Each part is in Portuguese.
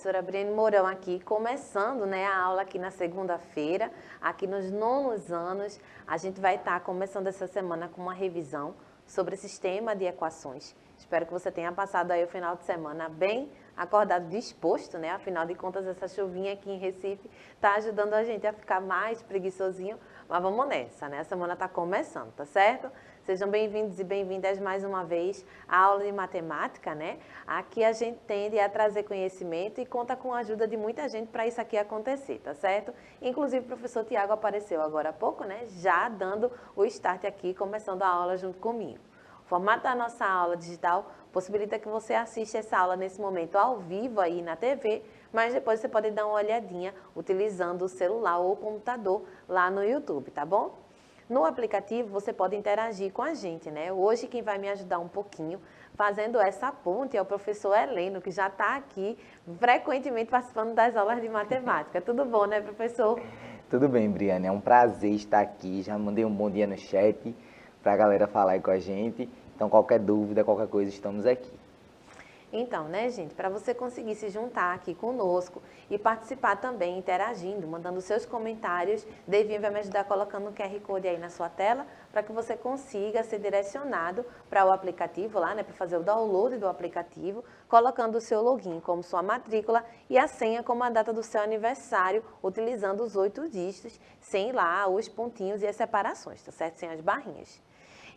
professora Briane Mourão aqui, começando, né, a aula aqui na segunda-feira, aqui nos nonos anos. A gente vai estar começando essa semana com uma revisão sobre o sistema de equações. Espero que você tenha passado aí o final de semana bem acordado, disposto, né? Afinal de contas, essa chuvinha aqui em Recife está ajudando a gente a ficar mais preguiçosinho, mas vamos nessa, né? A semana está começando, tá certo? Sejam bem-vindos e bem-vindas mais uma vez à aula de matemática, né? Aqui a gente tende a trazer conhecimento e conta com a ajuda de muita gente para isso aqui acontecer, tá certo? Inclusive o professor Tiago apareceu agora há pouco, né? Já dando o start aqui, começando a aula junto comigo. O formato da nossa aula digital possibilita que você assista essa aula nesse momento ao vivo aí na TV, mas depois você pode dar uma olhadinha utilizando o celular ou o computador lá no YouTube, tá bom? No aplicativo você pode interagir com a gente, né? Hoje quem vai me ajudar um pouquinho fazendo essa ponte é o professor Heleno, que já está aqui frequentemente participando das aulas de matemática. Tudo bom, né, professor? Tudo bem, Briane. É um prazer estar aqui. Já mandei um bom dia no chat para a galera falar aí com a gente. Então, qualquer dúvida, qualquer coisa, estamos aqui. Então, né, gente, para você conseguir se juntar aqui conosco e participar também, interagindo, mandando seus comentários, Devinho vai me ajudar colocando o QR Code aí na sua tela, para que você consiga ser direcionado para o aplicativo lá, né, para fazer o download do aplicativo, colocando o seu login como sua matrícula e a senha como a data do seu aniversário, utilizando os 8 dígitos, sem lá os pontinhos e as separações, tá certo? Sem as barrinhas.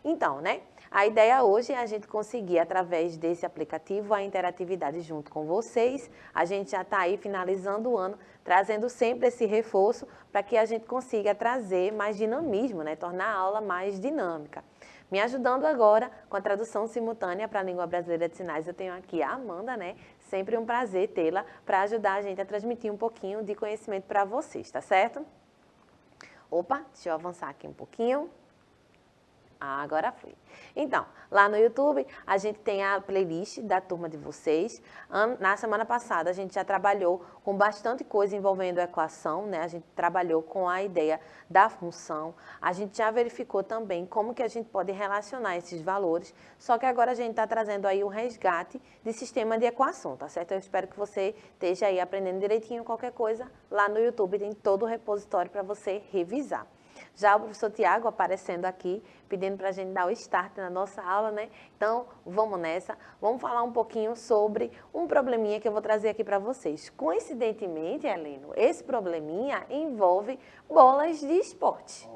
Então, né, a ideia hoje é a gente conseguir, através desse aplicativo, a interatividade junto com vocês. A gente já está aí finalizando o ano, trazendo sempre esse reforço para que a gente consiga trazer mais dinamismo, né, tornar a aula mais dinâmica. Me ajudando agora com a tradução simultânea para a língua brasileira de sinais, eu tenho aqui a Amanda, né? Sempre um prazer tê-la para ajudar a gente a transmitir um pouquinho de conhecimento para vocês, tá certo? Opa, deixa eu avançar aqui um pouquinho. Agora fui. Então, lá no YouTube, a gente tem a playlist da turma de vocês. Na semana passada, a gente já trabalhou com bastante coisa envolvendo a equação, né? A gente trabalhou com a ideia da função. A gente já verificou também como que a gente pode relacionar esses valores. Só que agora a gente está trazendo aí o resgate de sistema de equação, tá certo? Eu espero que você esteja aí aprendendo direitinho qualquer coisa. Lá no YouTube tem todo o repositório para você revisar. Já o professor Tiago aparecendo aqui, pedindo para a gente dar o start na nossa aula, né? Então, vamos nessa. Vamos falar um pouquinho sobre um probleminha que eu vou trazer aqui para vocês. Coincidentemente, Heleno, esse probleminha envolve bolas de esporte.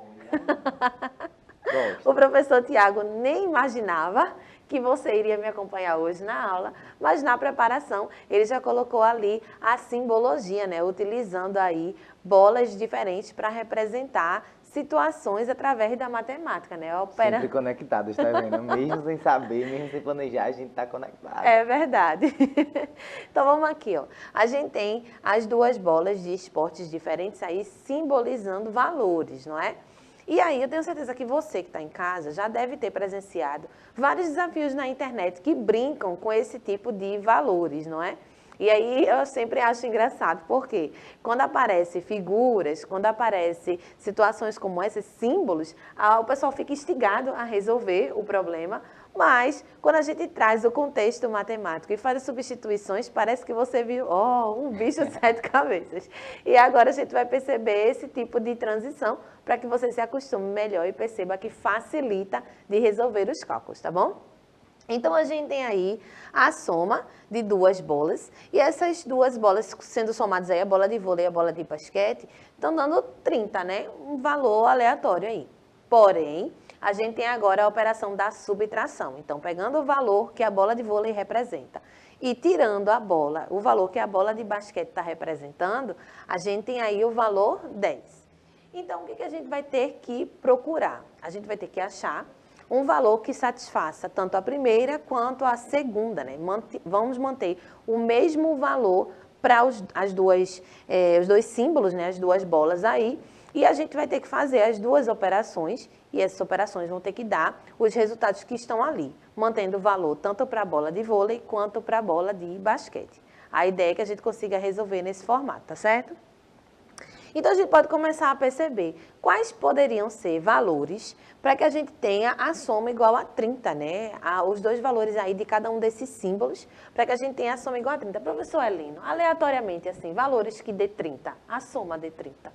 O professor Tiago nem imaginava que você iria me acompanhar hoje na aula, mas na preparação ele já colocou ali a simbologia, né? Utilizando aí bolas diferentes para representar situações através da matemática, né? Sempre conectados, tá vendo? Mesmo sem saber, mesmo sem planejar, a gente está conectado. É verdade. Então vamos aqui, ó. A gente tem as duas bolas de esportes diferentes aí simbolizando valores, não é? E aí eu tenho certeza que você que está em casa já deve ter presenciado vários desafios na internet que brincam com esse tipo de valores, não é? E aí eu sempre acho engraçado, porque quando aparecem figuras, quando aparecem situações como esses símbolos, o pessoal fica instigado a resolver o problema, mas quando a gente traz o contexto matemático e faz as substituições, parece que você viu, um bicho de 7 cabeças. E agora a gente vai perceber esse tipo de transição para que você se acostume melhor e perceba que facilita de resolver os cálculos, tá bom? Então, a gente tem aí a soma de duas bolas, e essas duas bolas sendo somadas aí, a bola de vôlei e a bola de basquete, estão dando 30, né? Um valor aleatório aí. Porém, a gente tem agora a operação da subtração. Então, pegando o valor que a bola de vôlei representa e tirando a bola, o valor que a bola de basquete está representando, a gente tem aí o valor 10. Então, o que a gente vai ter que procurar? A gente vai ter que achar um valor que satisfaça tanto a primeira quanto a segunda, né? Vamos manter o mesmo valor para os dois símbolos, né? As duas bolas aí, e a gente vai ter que fazer as duas operações, e essas operações vão ter que dar os resultados que estão ali, mantendo o valor tanto para a bola de vôlei quanto para a bola de basquete. A ideia é que a gente consiga resolver nesse formato, tá certo? Então, a gente pode começar a perceber quais poderiam ser valores para que a gente tenha a soma igual a 30, né? Os dois valores aí de cada um desses símbolos, para que a gente tenha a soma igual a 30. Professor Heleno, aleatoriamente, assim, valores que dê 30, a soma dê 30.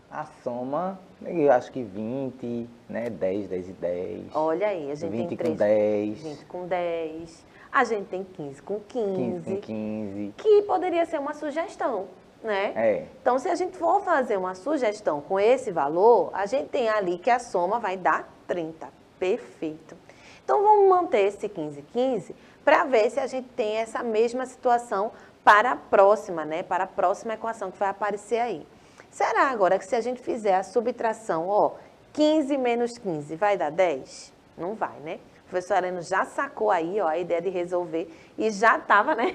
A soma, eu acho que 20, né? 10, 10 e 10. Olha aí, a gente 20 tem com 3, 10. 20 com 10. A gente tem 15 com 15. 15 com 15. Que poderia ser uma sugestão, né? É. Então, se a gente for fazer uma sugestão com esse valor, a gente tem ali que a soma vai dar 30. Perfeito. Então, vamos manter esse 15, 15 para ver se a gente tem essa mesma situação para a próxima, né? Para a próxima equação que vai aparecer aí. Será agora que se a gente fizer a subtração, ó, 15 menos 15 vai dar 10? Não vai, né? O professor Heleno já sacou aí, ó, a ideia de resolver e já estava, né?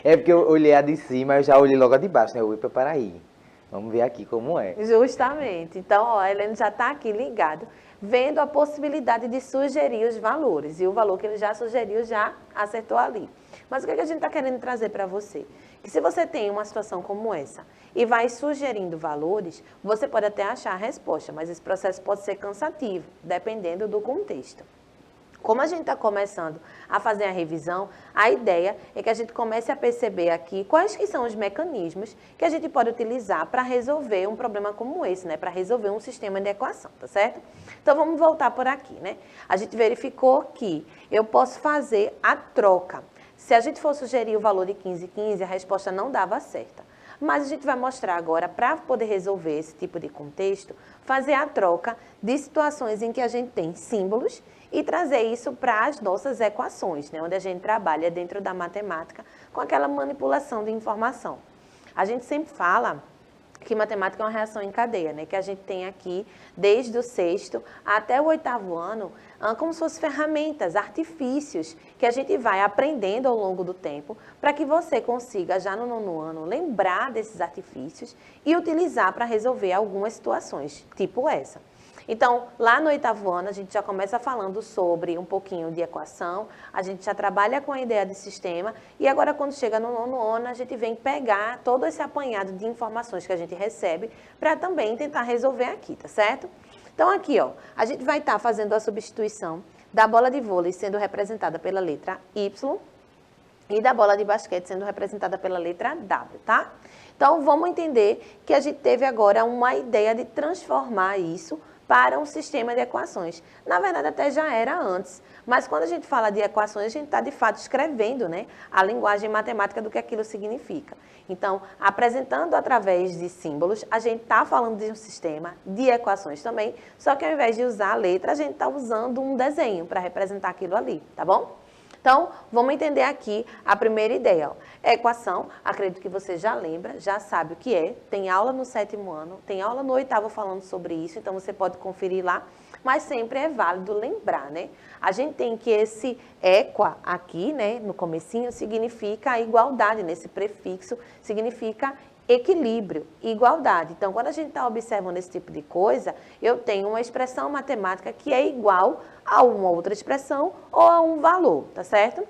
É porque eu olhei a de cima, eu já olhei logo a de baixo, né? Eu fui para aí. Vamos ver aqui como é. Justamente. Então, ó, a Heleno já está aqui ligado, vendo a possibilidade de sugerir os valores. E o valor que ele já sugeriu já acertou ali. Mas o que a gente está querendo trazer para você? Que se você tem uma situação como essa e vai sugerindo valores, você pode até achar a resposta, mas esse processo pode ser cansativo, dependendo do contexto. Como a gente está começando a fazer a revisão, a ideia é que a gente comece a perceber aqui quais que são os mecanismos que a gente pode utilizar para resolver um problema como esse, né? Para resolver um sistema de equação, tá certo? Então, vamos voltar por aqui, né? A gente verificou que eu posso fazer a troca. Se a gente for sugerir o valor de 15, 15, a resposta não dava certa. Mas a gente vai mostrar agora, para poder resolver esse tipo de contexto, fazer a troca de situações em que a gente tem símbolos e trazer isso para as nossas equações, né? Onde a gente trabalha dentro da matemática com aquela manipulação de informação. A gente sempre fala que matemática é uma reação em cadeia, né? Que a gente tem aqui, desde o 6º até o 8º ano, como se fossem ferramentas, artifícios, que a gente vai aprendendo ao longo do tempo, para que você consiga, já no 9º ano, lembrar desses artifícios e utilizar para resolver algumas situações, tipo essa. Então, lá no 8º ano, a gente já começa falando sobre um pouquinho de equação, a gente já trabalha com a ideia de sistema, e agora quando chega no 9º ano, a gente vem pegar todo esse apanhado de informações que a gente recebe para também tentar resolver aqui, tá certo? Então, aqui, ó, a gente vai estar fazendo a substituição da bola de vôlei sendo representada pela letra Y e da bola de basquete sendo representada pela letra W, tá? Então, vamos entender que a gente teve agora uma ideia de transformar isso para um sistema de equações. Na verdade, até já era antes, mas quando a gente fala de equações, a gente está, de fato, escrevendo, né, a linguagem matemática do que aquilo significa. Então, apresentando através de símbolos, a gente está falando de um sistema de equações também, só que ao invés de usar a letra, a gente está usando um desenho para representar aquilo ali, tá bom? Então, vamos entender aqui a primeira ideia. Ó. Equação, acredito que você já lembra, já sabe o que é. Tem aula no 7º ano, tem aula no 8º falando sobre isso, então você pode conferir lá. Mas sempre é válido lembrar, né? A gente tem que esse equa aqui, né, no comecinho, significa a igualdade, nesse prefixo significa equilíbrio, igualdade. Então, quando a gente está observando esse tipo de coisa, eu tenho uma expressão matemática que é igual a uma outra expressão ou a um valor, tá certo?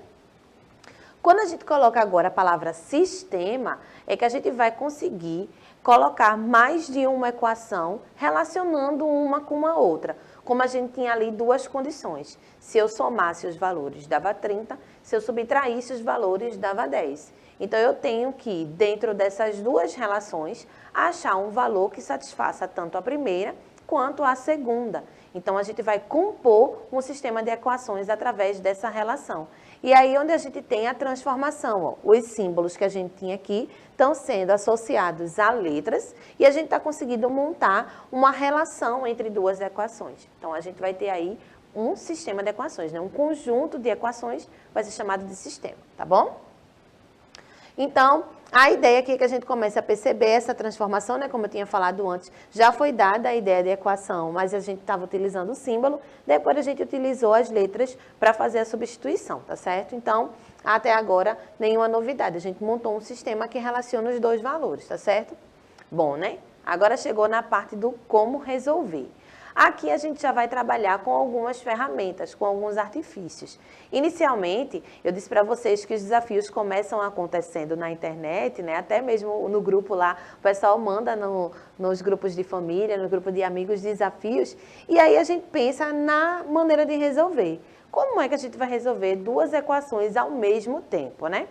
Quando a gente coloca agora a palavra sistema, é que a gente vai conseguir colocar mais de uma equação relacionando uma com a outra. Como a gente tinha ali duas condições. Se eu somasse os valores, dava 30. Se eu subtraísse os valores, dava 10. Então, eu tenho que, dentro dessas duas relações, achar um valor que satisfaça tanto a primeira quanto a segunda. Então, a gente vai compor um sistema de equações através dessa relação. E aí, onde a gente tem a transformação, ó, os símbolos que a gente tinha aqui estão sendo associados a letras e a gente está conseguindo montar uma relação entre duas equações. Então, a gente vai ter aí um sistema de equações, né? Um conjunto de equações vai ser chamado de sistema, tá bom? Então, a ideia aqui é que a gente comece a perceber essa transformação, né? Como eu tinha falado antes, já foi dada a ideia de equação, mas a gente estava utilizando o símbolo, depois a gente utilizou as letras para fazer a substituição, tá certo? Então, até agora, nenhuma novidade. A gente montou um sistema que relaciona os dois valores, tá certo? Bom, né? Agora chegou na parte do como resolver. Aqui a gente já vai trabalhar com algumas ferramentas, com alguns artifícios. Inicialmente, eu disse para vocês que os desafios começam acontecendo na internet, né? Até mesmo no grupo lá, o pessoal manda nos grupos de família, no grupo de amigos, desafios, e aí a gente pensa na maneira de resolver. Como é que a gente vai resolver duas equações ao mesmo tempo, né?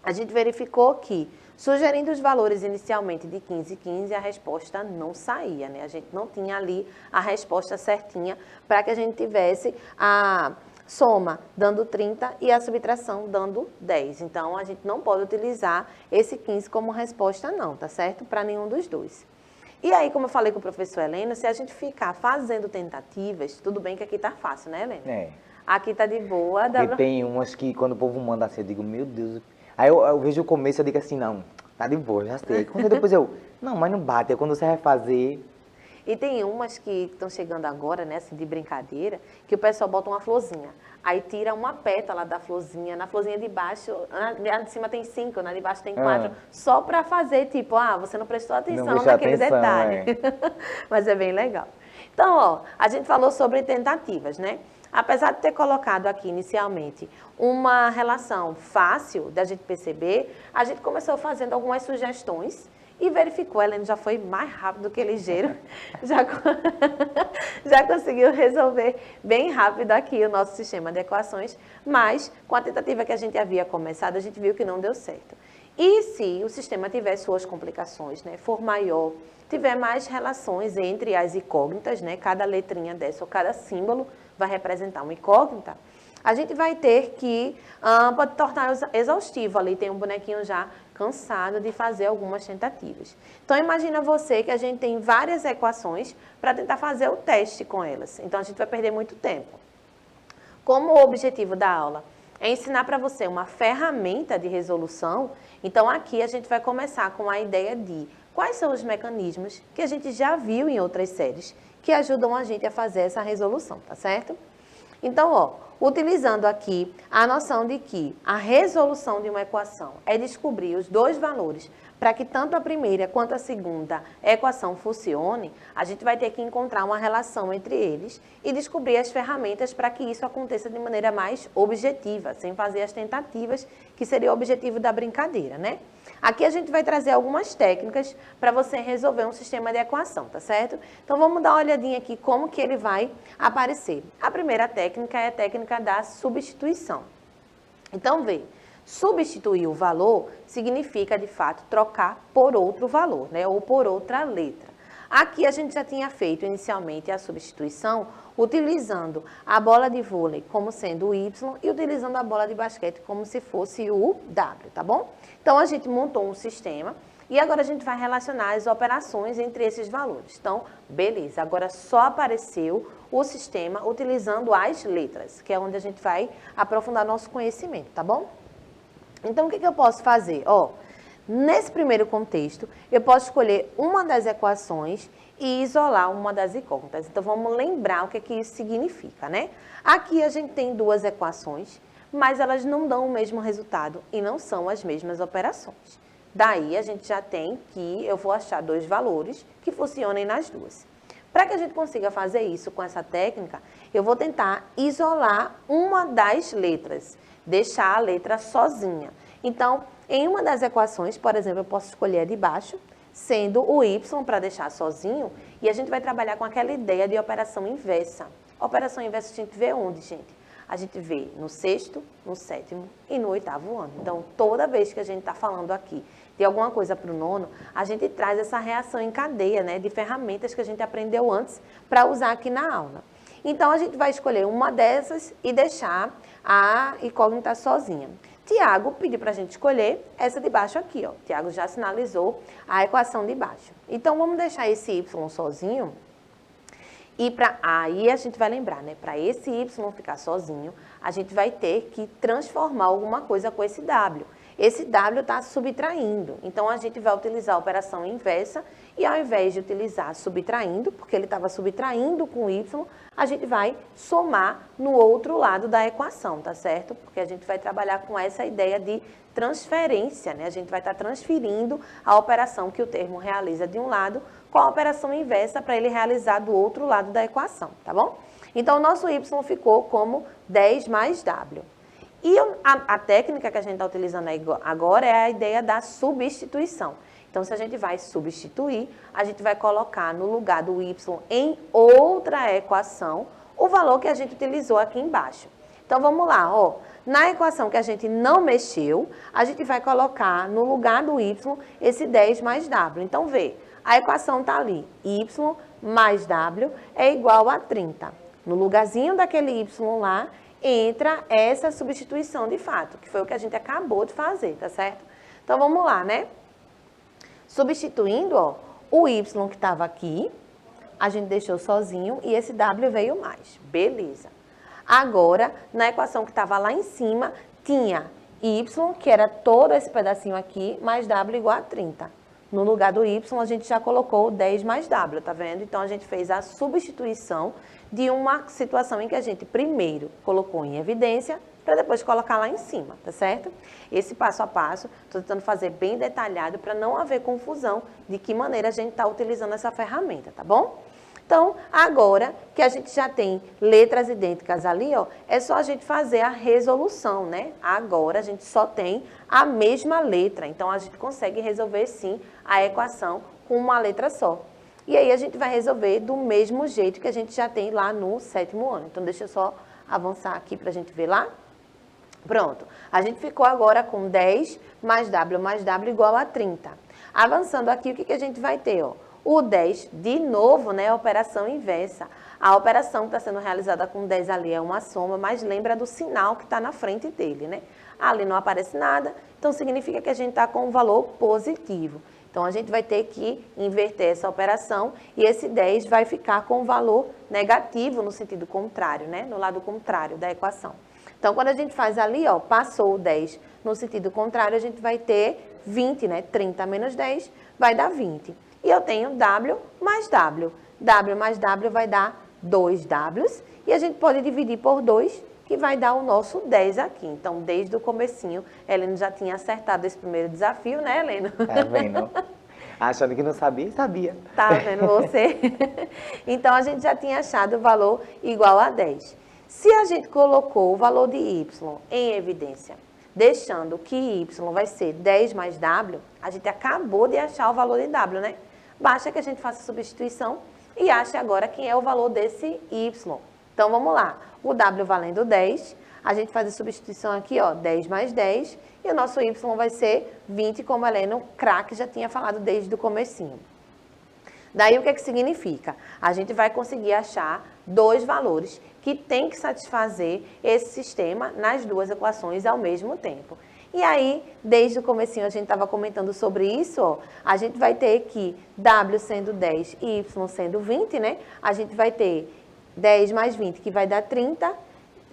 A gente verificou que, sugerindo os valores inicialmente de 15 e 15, a resposta não saía, né? A gente não tinha ali a resposta certinha para que a gente tivesse a soma dando 30 e a subtração dando 10. Então, a gente não pode utilizar esse 15 como resposta não, tá certo? Para nenhum dos dois. E aí, como eu falei com o professor Heleno, se a gente ficar fazendo tentativas, tudo bem que aqui tá fácil, né, Heleno? É. Aqui tá de boa. Dá Porque pra... tem umas que quando o povo manda assim, eu digo, meu Deus. Aí eu vejo o começo, eu digo assim, não, tá de boa, já sei. Quando depois não, mas não bate. É quando você vai fazer. E tem umas que estão chegando agora, né, assim, de brincadeira, que o pessoal bota uma florzinha. Aí tira uma pétala da florzinha, na florzinha de baixo, na de cima tem 5, na de baixo tem 4, só para fazer, tipo, você não prestou atenção naquele detalhe. Mas é bem legal. Então, ó, a gente falou sobre tentativas, né? Apesar de ter colocado aqui inicialmente uma relação fácil da gente perceber, a gente começou fazendo algumas sugestões e verificou, a Helene já foi mais rápido que ligeiro, já conseguiu resolver bem rápido aqui o nosso sistema de equações, mas com a tentativa que a gente havia começado, a gente viu que não deu certo. E se o sistema tiver suas complicações, né, for maior, tiver mais relações entre as incógnitas, né, cada letrinha dessa ou cada símbolo vai representar uma incógnita, a gente vai ter que, pode tornar exaustivo ali, tem um bonequinho já cansado de fazer algumas tentativas. Então, imagina você que a gente tem várias equações para tentar fazer o teste com elas. Então, a gente vai perder muito tempo. Como o objetivo da aula é ensinar para você uma ferramenta de resolução, então aqui a gente vai começar com a ideia de quais são os mecanismos que a gente já viu em outras séries que ajudam a gente a fazer essa resolução, tá certo? Então, ó, utilizando aqui a noção de que a resolução de uma equação é descobrir os dois valores para que tanto a primeira quanto a segunda equação funcione, a gente vai ter que encontrar uma relação entre eles e descobrir as ferramentas para que isso aconteça de maneira mais objetiva, sem fazer as tentativas, que seria o objetivo da brincadeira, né? Aqui a gente vai trazer algumas técnicas para você resolver um sistema de equação, tá certo? Então, vamos dar uma olhadinha aqui como que ele vai aparecer. A primeira técnica é a técnica da substituição. Então, vê, substituir o valor significa, de fato, trocar por outro valor, né? Ou por outra letra. Aqui a gente já tinha feito inicialmente a substituição utilizando a bola de vôlei como sendo o Y e utilizando a bola de basquete como se fosse o W, tá bom? Então, a gente montou um sistema e agora a gente vai relacionar as operações entre esses valores. Então, beleza, agora só apareceu o sistema utilizando as letras, que é onde a gente vai aprofundar nosso conhecimento, tá bom? Então, o que eu posso fazer? Ó, nesse primeiro contexto, eu posso escolher uma das equações e isolar uma das incógnitas. Então, vamos lembrar o que isso significa, né? Aqui a gente tem duas equações, mas elas não dão o mesmo resultado e não são as mesmas operações. Daí, a gente já tem que eu vou achar dois valores que funcionem nas duas. Para que a gente consiga fazer isso com essa técnica, eu vou tentar isolar uma das letras, deixar a letra sozinha. Então, em uma das equações, por exemplo, eu posso escolher a de baixo, sendo o y para deixar sozinho, e a gente vai trabalhar com aquela ideia de operação inversa. Operação inversa a gente vê onde, gente? A gente vê no sexto, no sétimo e no oitavo ano. Então, toda vez que a gente está falando aqui de alguma coisa para o nono, a gente traz essa reação em cadeia, né, de ferramentas que a gente aprendeu antes para usar aqui na aula. Então, a gente vai escolher uma dessas e deixar a incógnita sozinha. Tiago pediu para a gente escolher essa de baixo aqui, ó. Tiago já sinalizou a equação de baixo. Então, vamos deixar esse y sozinho. E aí a gente vai lembrar, né? Para esse y ficar sozinho, a gente vai ter que transformar alguma coisa com esse w. Esse w está subtraindo. Então, a gente vai utilizar a operação inversa e ao invés de utilizar subtraindo, porque ele estava subtraindo com y, a gente vai somar no outro lado da equação, tá certo? Porque a gente vai trabalhar com essa ideia de transferência, né? A gente vai estar transferindo a operação que o termo realiza de um lado com a operação inversa para ele realizar do outro lado da equação, tá bom? Então, o nosso y ficou como 10 mais w. E a técnica que a gente está utilizando agora é a ideia da substituição. Então, se a gente vai substituir, a gente vai colocar no lugar do y em outra equação o valor que a gente utilizou aqui embaixo. Então, vamos lá, ó. Na equação que a gente não mexeu, a gente vai colocar no lugar do y esse 10 mais w. Então, vê, a equação está ali, y mais w é igual a 30. No lugarzinho daquele y lá, entra essa substituição de fato, que foi o que a gente acabou de fazer, tá certo? Então, vamos lá, né? Substituindo, ó, o y que estava aqui, a gente deixou sozinho e esse w veio mais. Beleza. Agora, na equação que estava lá em cima, tinha y, que era todo esse pedacinho aqui, mais w igual a 30. No lugar do y, a gente já colocou 10 mais w, tá vendo? Então, a gente fez a substituição de uma situação em que a gente primeiro colocou em evidência para depois colocar lá em cima, tá certo? Esse passo a passo, estou tentando fazer bem detalhado para não haver confusão de que maneira a gente está utilizando essa ferramenta, tá bom? Então, agora que a gente já tem letras idênticas ali, ó, é só a gente fazer a resolução, né? Agora a gente só tem a mesma letra, então a gente consegue resolver sim a equação com uma letra só. E aí a gente vai resolver do mesmo jeito que a gente já tem lá no 7º ano. Então, deixa eu só avançar aqui para a gente ver lá. Pronto. A gente ficou agora com 10 mais w igual a 30. Avançando aqui, o que a gente vai ter, ó? O 10, de novo, né, a operação inversa. A operação que está sendo realizada com 10 ali é uma soma, mas lembra do sinal que está na frente dele, né? Ali não aparece nada, então significa que a gente está com um valor positivo. Então, a gente vai ter que inverter essa operação e esse 10 vai ficar com o valor negativo no sentido contrário, né? No lado contrário da equação. Então, quando a gente faz ali, ó, passou o 10 no sentido contrário, a gente vai ter 20, né? 30 menos 10 vai dar 20. E eu tenho w mais w. W mais w vai dar 2 w's e a gente pode dividir por 2, que vai dar o nosso 10 aqui. Então, desde o comecinho, Helena já tinha acertado esse primeiro desafio, né, Helena? Tá vendo? Achando que não sabia, sabia. Tá vendo você? Então, a gente já tinha achado o valor igual a 10. Se a gente colocou o valor de y em evidência, deixando que y vai ser 10 mais w, a gente acabou de achar o valor de w, né? Basta que a gente faça a substituição e ache agora quem é o valor desse y. Então, vamos lá. O w valendo 10, a gente faz a substituição aqui, ó, 10 mais 10, e o nosso y vai ser 20, como a Helena, o craque, já tinha falado desde o comecinho. Daí, o que significa? A gente vai conseguir achar dois valores que tem que satisfazer esse sistema nas duas equações ao mesmo tempo. E aí, desde o comecinho, a gente estava comentando sobre isso, ó, a gente vai ter que w sendo 10 e y sendo 20, né? A gente vai ter 10 mais 20, que vai dar 30,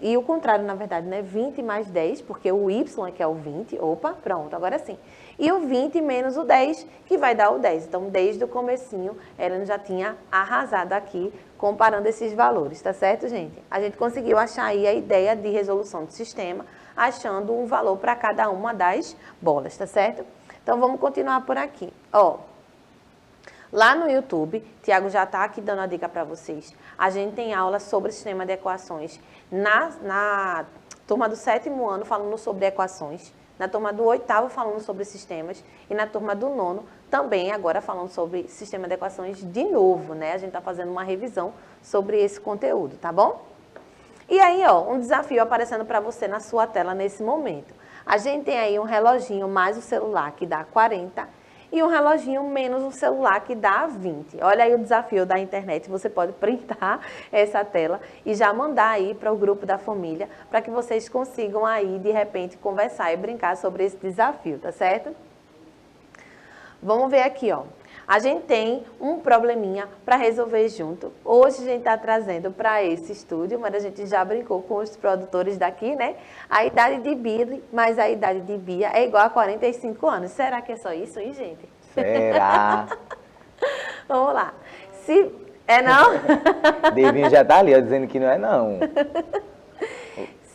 e o contrário, na verdade, né? 20 mais 10, porque o y é que é o 20. Opa, pronto, agora sim. E o 20 menos o 10, que vai dar o 10. Então, desde o comecinho, Helena já tinha arrasado aqui, comparando esses valores, tá certo, gente? A gente conseguiu achar aí a ideia de resolução do sistema, achando um valor para cada uma das bolas, tá certo? Então, vamos continuar por aqui. Ó, lá no YouTube, Tiago já está aqui dando a dica para vocês. A gente tem aula sobre sistema de equações na turma do 7º ano, falando sobre equações. Na turma do 8º, falando sobre sistemas. E na turma do 9º, também agora falando sobre sistema de equações de novo, né? A gente está fazendo uma revisão sobre esse conteúdo, tá bom? E aí, ó, um desafio aparecendo para você na sua tela nesse momento. A gente tem aí um reloginho mais o celular, que dá 40, e um reloginho menos o celular, que dá 20. Olha aí o desafio da internet, você pode printar essa tela e já mandar aí para o grupo da família, para que vocês consigam aí, de repente, conversar e brincar sobre esse desafio, tá certo? Vamos ver aqui, ó. A gente tem um probleminha para resolver junto. Hoje a gente está trazendo para esse estúdio, mas a gente já brincou com os produtores daqui, né? A idade de Billy mais a idade de Bia é igual a 45 anos. Será que é só isso aí, gente? Será? Vamos lá. Se é não? Devinho já tá ali, ó, dizendo que não é não.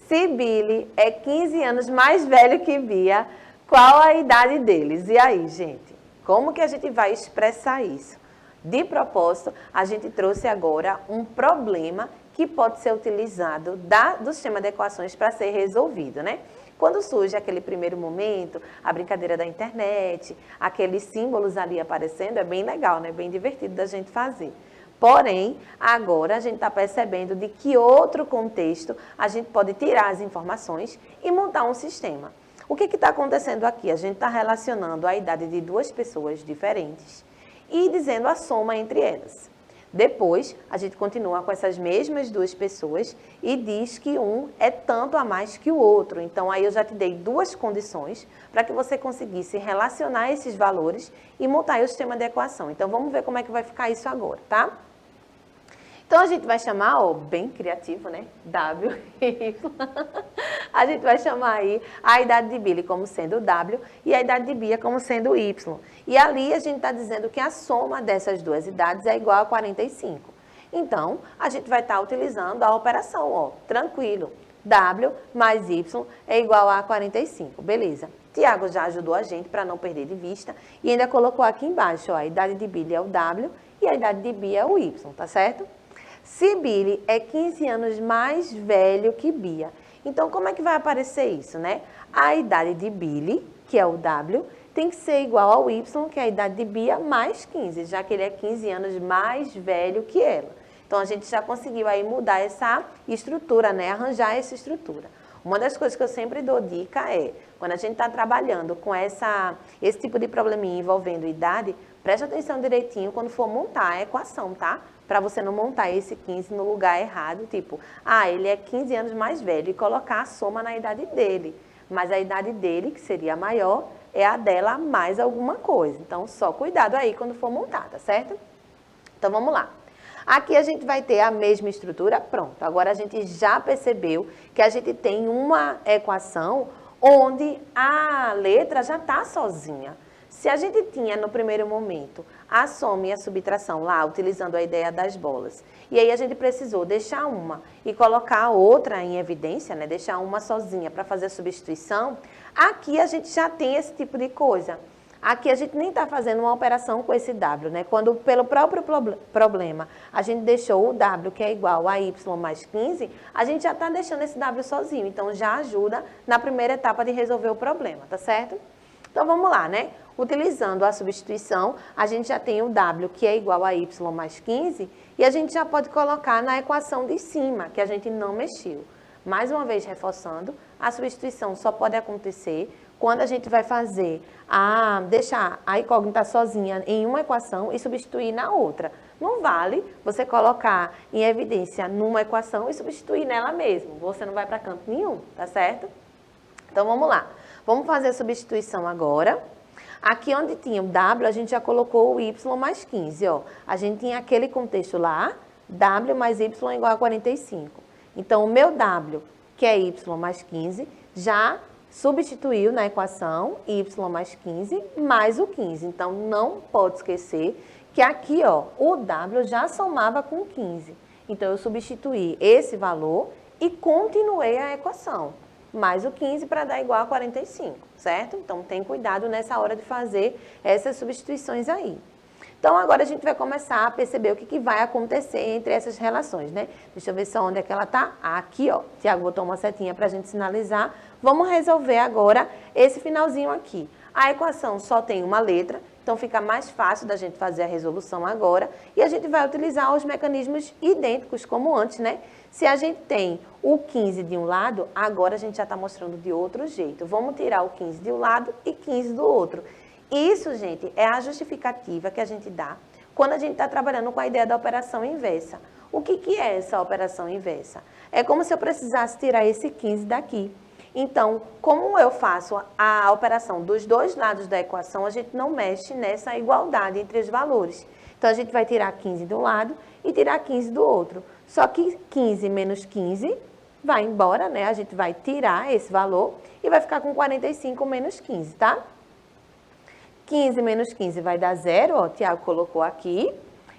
Se Billy é 15 anos mais velho que Bia, Qual a idade deles? E aí, gente? Como que a gente vai expressar isso? De propósito, a gente trouxe agora um problema que pode ser utilizado do sistema de equações para ser resolvido, né? Quando surge aquele primeiro momento, a brincadeira da internet, aqueles símbolos ali aparecendo, é bem legal, né? Bem divertido da gente fazer. Porém, agora a gente está percebendo de que outro contexto a gente pode tirar as informações e montar um sistema. O que está acontecendo aqui? A gente está relacionando a idade de duas pessoas diferentes e dizendo a soma entre elas. Depois, a gente continua com essas mesmas duas pessoas e diz que um é tanto a mais que o outro. Então, aí eu já te dei duas condições para que você conseguisse relacionar esses valores e montar o sistema de equação. Então, vamos ver como é que vai ficar isso agora, tá? Então, a gente vai chamar, ó, bem criativo, né? W e Y. A gente vai chamar aí a idade de Billy como sendo W e a idade de Bia como sendo Y. E ali a gente está dizendo que a soma dessas duas idades é igual a 45. Então, a gente vai estar utilizando a operação, ó, tranquilo. W mais Y é igual a 45, beleza. Tiago já ajudou a gente para não perder de vista e ainda colocou aqui embaixo, ó, a idade de Billy é o W e a idade de Bia é o Y, tá certo? Se Billy é 15 anos mais velho que Bia, então como é que vai aparecer isso, né? A idade de Billy, que é o W, tem que ser igual ao Y, que é a idade de Bia, mais 15, já que ele é 15 anos mais velho que ela. Então, a gente já conseguiu aí mudar essa estrutura, né? Arranjar essa estrutura. Uma das coisas que eu sempre dou dica é, quando a gente está trabalhando com esse tipo de probleminha envolvendo idade, preste atenção direitinho quando for montar a equação, tá? Para você não montar esse 15 no lugar errado, tipo, ele é 15 anos mais velho e colocar a soma na idade dele. Mas a idade dele, que seria maior, é a dela mais alguma coisa. Então, só cuidado aí quando for montar, tá certo? Então, vamos lá. Aqui a gente vai ter a mesma estrutura, pronto. Agora a gente já percebeu que a gente tem uma equação onde a letra já está sozinha. Se a gente tinha no primeiro momento a soma e a subtração lá, utilizando a ideia das bolas, e aí a gente precisou deixar uma e colocar a outra em evidência, né? Deixar uma sozinha para fazer a substituição, aqui a gente já tem esse tipo de coisa. Aqui a gente nem está fazendo uma operação com esse W, né? Quando pelo próprio problema a gente deixou o W, que é igual a Y mais 15, a gente já está deixando esse W sozinho. Então, já ajuda na primeira etapa de resolver o problema, tá certo? Então, vamos lá, né? Utilizando a substituição, a gente já tem o W, que é igual a Y mais 15, e a gente já pode colocar na equação de cima, que a gente não mexeu. Mais uma vez, reforçando, a substituição só pode acontecer quando a gente vai deixar a incógnita sozinha em uma equação e substituir na outra. Não vale você colocar em evidência numa equação e substituir nela mesmo. Você não vai para canto nenhum, tá certo? Então, vamos lá. Vamos fazer a substituição agora. Aqui onde tinha o W, a gente já colocou o Y mais 15, ó. A gente tinha aquele contexto lá, W mais Y igual a 45. Então, o meu W, que é Y mais 15, já substituiu na equação Y mais 15 mais o 15. Então, não pode esquecer que aqui, ó, o W já somava com 15. Então, eu substituí esse valor e continuei a equação. Mais o 15 para dar igual a 45, certo? Então, tem cuidado nessa hora de fazer essas substituições aí. Então, agora a gente vai começar a perceber o que vai acontecer entre essas relações, né? Deixa eu ver só onde é que ela está. Aqui, ó. Tiago botou uma setinha para a gente sinalizar. Vamos resolver agora esse finalzinho aqui. A equação só tem uma letra, então fica mais fácil da gente fazer a resolução agora. E a gente vai utilizar os mecanismos idênticos como antes, né? Se a gente tem o 15 de um lado, agora a gente já está mostrando de outro jeito. Vamos tirar o 15 de um lado e 15 do outro. Isso, gente, é a justificativa que a gente dá quando a gente está trabalhando com a ideia da operação inversa. O que é essa operação inversa? É como se eu precisasse tirar esse 15 daqui. Então, como eu faço a operação dos dois lados da equação, a gente não mexe nessa igualdade entre os valores. Então, a gente vai tirar 15 de um lado e tirar 15 do outro. Só que 15 menos 15 vai embora, né? A gente vai tirar esse valor e vai ficar com 45 menos 15, tá? 15 menos 15 vai dar 0, ó, o Tiago colocou aqui.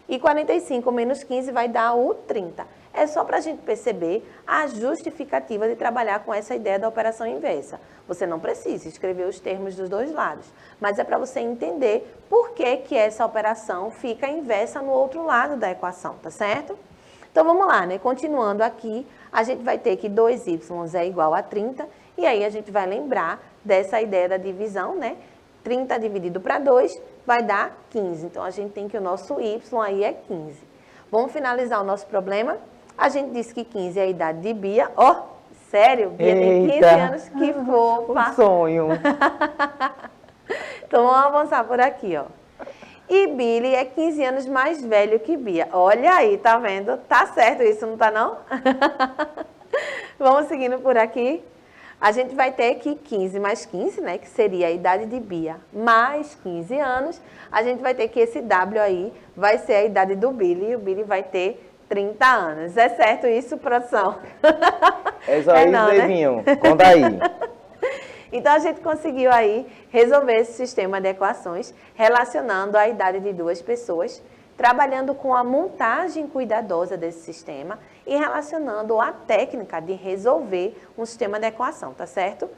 E 45 menos 15 vai dar o 30. É só para a gente perceber a justificativa de trabalhar com essa ideia da operação inversa. Você não precisa escrever os termos dos dois lados, mas é para você entender por que essa operação fica inversa no outro lado da equação, tá certo? Então vamos lá, né? Continuando aqui, a gente vai ter que 2y é igual a 30, e aí a gente vai lembrar dessa ideia da divisão, né? 30 dividido para 2 vai dar 15. Então, a gente tem que o nosso y aí é 15. Vamos finalizar o nosso problema? A gente disse que 15 é a idade de Bia. Ó, sério? Bia tem 15 anos, que fofa. Um sonho. Então, vamos avançar por aqui, ó. E Billy é 15 anos mais velho que Bia. Olha aí, tá vendo? Tá certo isso, não tá não? Vamos seguindo por aqui. A gente vai ter que 15 mais 15, né, que seria a idade de Bia, mais 15 anos. A gente vai ter que esse W aí vai ser a idade do Billy, e o Billy vai ter 30 anos. É certo isso, produção? É só isso, não, Levinho. Né? Conta aí. Então, a gente conseguiu aí resolver esse sistema de equações relacionando a idade de duas pessoas, trabalhando com a montagem cuidadosa desse sistema e relacionando a técnica de resolver um sistema de equação, tá certo?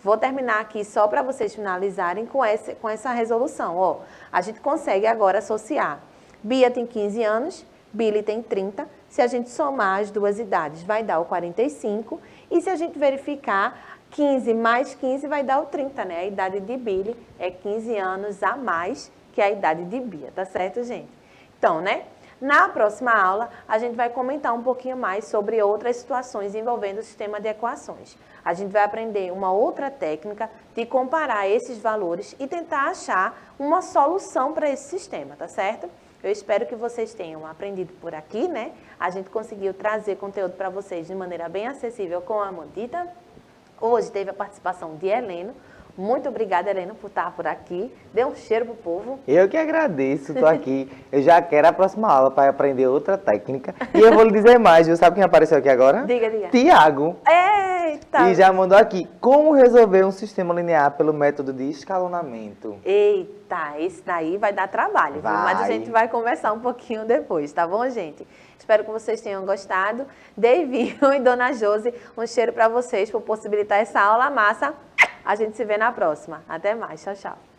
Vou terminar aqui só para vocês finalizarem com essa resolução. Ó, a gente consegue agora associar. Bia tem 15 anos, Billy tem 30. Se a gente somar as duas idades, vai dar o 45. E se a gente verificar, 15 mais 15 vai dar o 30, né? A idade de Billy é 15 anos a mais que a idade de Bia, tá certo, gente? Então, né? Na próxima aula, a gente vai comentar um pouquinho mais sobre outras situações envolvendo o sistema de equações. A gente vai aprender uma outra técnica de comparar esses valores e tentar achar uma solução para esse sistema, tá certo? Eu espero que vocês tenham aprendido por aqui, né? A gente conseguiu trazer conteúdo para vocês de maneira bem acessível com a Amandita. Hoje teve a participação de Heleno. Muito obrigada, Helena, por estar por aqui. Dê um cheiro pro povo. Eu que agradeço, estou aqui. Eu já quero a próxima aula para aprender outra técnica. E eu vou lhe dizer mais, viu? Sabe quem apareceu aqui agora? Diga, diga. Tiago. Eita! E já mandou aqui, como resolver um sistema linear pelo método de escalonamento. Eita, esse daí vai dar trabalho, viu? Mas a gente vai conversar um pouquinho depois, tá bom, gente? Espero que vocês tenham gostado. Davinho e Dona Josi, um cheiro para vocês por possibilitar essa aula massa. A gente se vê na próxima. Até mais. Tchau, tchau.